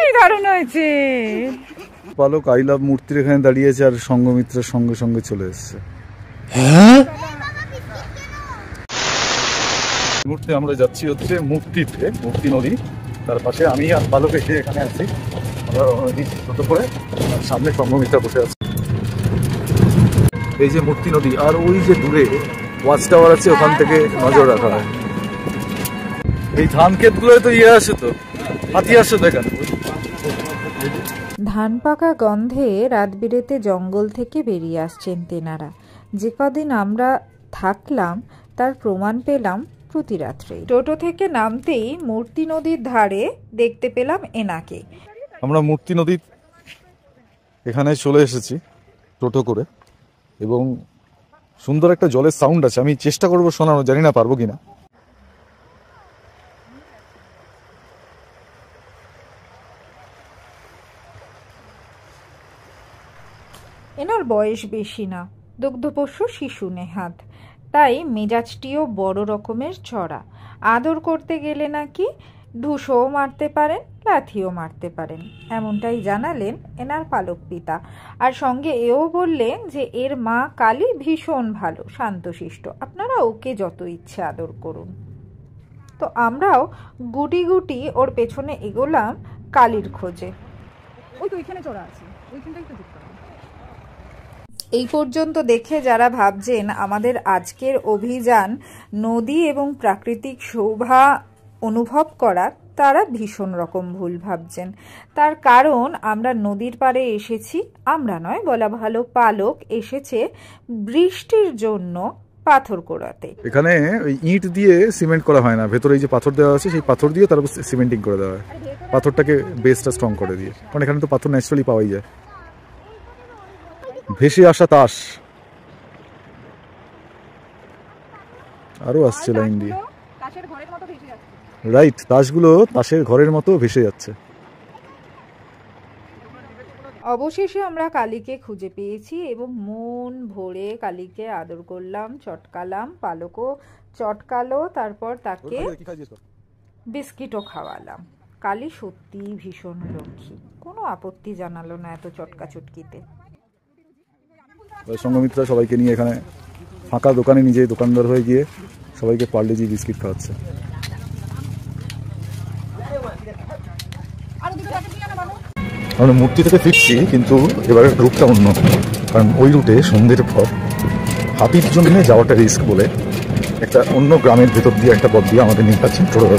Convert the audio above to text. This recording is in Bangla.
এই দারুণ হয়েছে। পালক আই লাভ মূর্তির এখানে দাঁড়িয়েছে আর সঙ্গমিত্রের সঙ্গে সঙ্গে চলে এসছে। মুহূর্তে আমরা যাচ্ছি হচ্ছে মূর্তিতে, মূর্তি নদী। তার পাশে আমি আর পালক এসে এখানে আছি, আমরা ছোট করে সামনে সঙ্গমিত্রা বসে আছে। এই যে মূর্তি নদী, আর ওই যে দূরে ওয়াচ টাওয়ার আছে, ওখান থেকে নজর রাখা হয়। এই ধান ক্ষেত গুলো তো ইয়ে আসে, তো হাতি আসে তো এখানে। ধান পাকা গন্ধে রাত বিরেতে জঙ্গল থেকে বেরিয়ে আসছেন তেনারা। যে কদিন আমরা থাকলাম তার প্রমাণ পেলাম প্রতি রাত্রে। টোটো থেকে নামতেই মূর্তি নদীর ধারে দেখতে পেলাম এনাকে। আমরা মূর্তি নদীর এখানে চলে এসেছি টোটো করে, এবং সুন্দর একটা জলের সাউন্ড আছে, আমি চেষ্টা করবো শোনানো, জানি না পারবো কিনা। এনার বয়স বেশি না, দুগ্ধপোষ্য শিশু নেহাত, তাই মেজাজটিও বড় রকমের চড়া। আদর করতে গেলে নাকি ঢুসও মারতে পারেন, লাথিও মারতে পারেন, এমনটাই জানালেন এনার পালক পিতা। আর সঙ্গে এও বললেন যে এর মা কালী ভীষণ ভালো, শান্তশিষ্ট, আপনারা ওকে যত ইচ্ছে আদর করুন। তো আমরাও গুটি গুটি ওর পেছনে এগোলাম কালীর খোঁজে। ওই তো ওইখানে চড়া আছে, ওইখানটাই তো দেখতে। এই পর্যন্ত দেখে যারা ভাবছেন আমাদের আজকের অভিযান নদী এবং প্রাকৃতিক শোভা অনুভব করা, তারা ভীষণ রকম ভুল ভাবছেন। তার কারণ আমরা নদীর পাড়ে এসেছি, আমরা নয় বলা ভালো, পালক এসেছে বৃষ্টির জন্য পাথর কোড়াতে। এখানে ওই ইট দিয়ে সিমেন্ট করা হয় না, ভেতরে এই যে পাথর দেওয়া আছে সেই পাথর দিয়ে তারপর সিমেন্টিং করে দেওয়া হয়, পাথরটাকে বেসটা স্ট্রং করে দিয়ে। কারণ এখানে তো পাথর ন্যাচারালি পাওয়াই যায়। ভেসে আসা তাস আরো আসছে লাইন দিয়ে, রাইট, তাসগুলো তাসের ঘরের মতো ভেসে যাচ্ছে। অবশেষে আমরা কালীকে খুঁজে পেয়েছি এবং মন ভরে কালীকে আদর করলাম, চটকালাম, পালকও চটকালো, তারপর তাকে বিস্কিটও খাওয়ালাম। কালী সত্যি ভীষণ লক্ষ্মী, কোনো আপত্তি জানালো না এত চটকা চটকিতে। সঙ্গমিত্রা সবাইকে নিয়ে এখানে ফাঁকা দোকানে নিজে দোকানদার হয়ে গিয়ে সবাইকে পার্লেজি বিস্কিট খাওয়াচ্ছে। আমরা মূর্তি থেকে ফিরছি, কিন্তু এবারে রুটটা অন্য, কারণ ওই রুটে সন্ধ্যের পর হাতির জন্য যাওয়াটা রিস্ক বলে একটা অন্য গ্রামের ভেতর দিয়ে একটা পথ দিয়ে আমাদের নিয়ে যাচ্ছেন টোটো।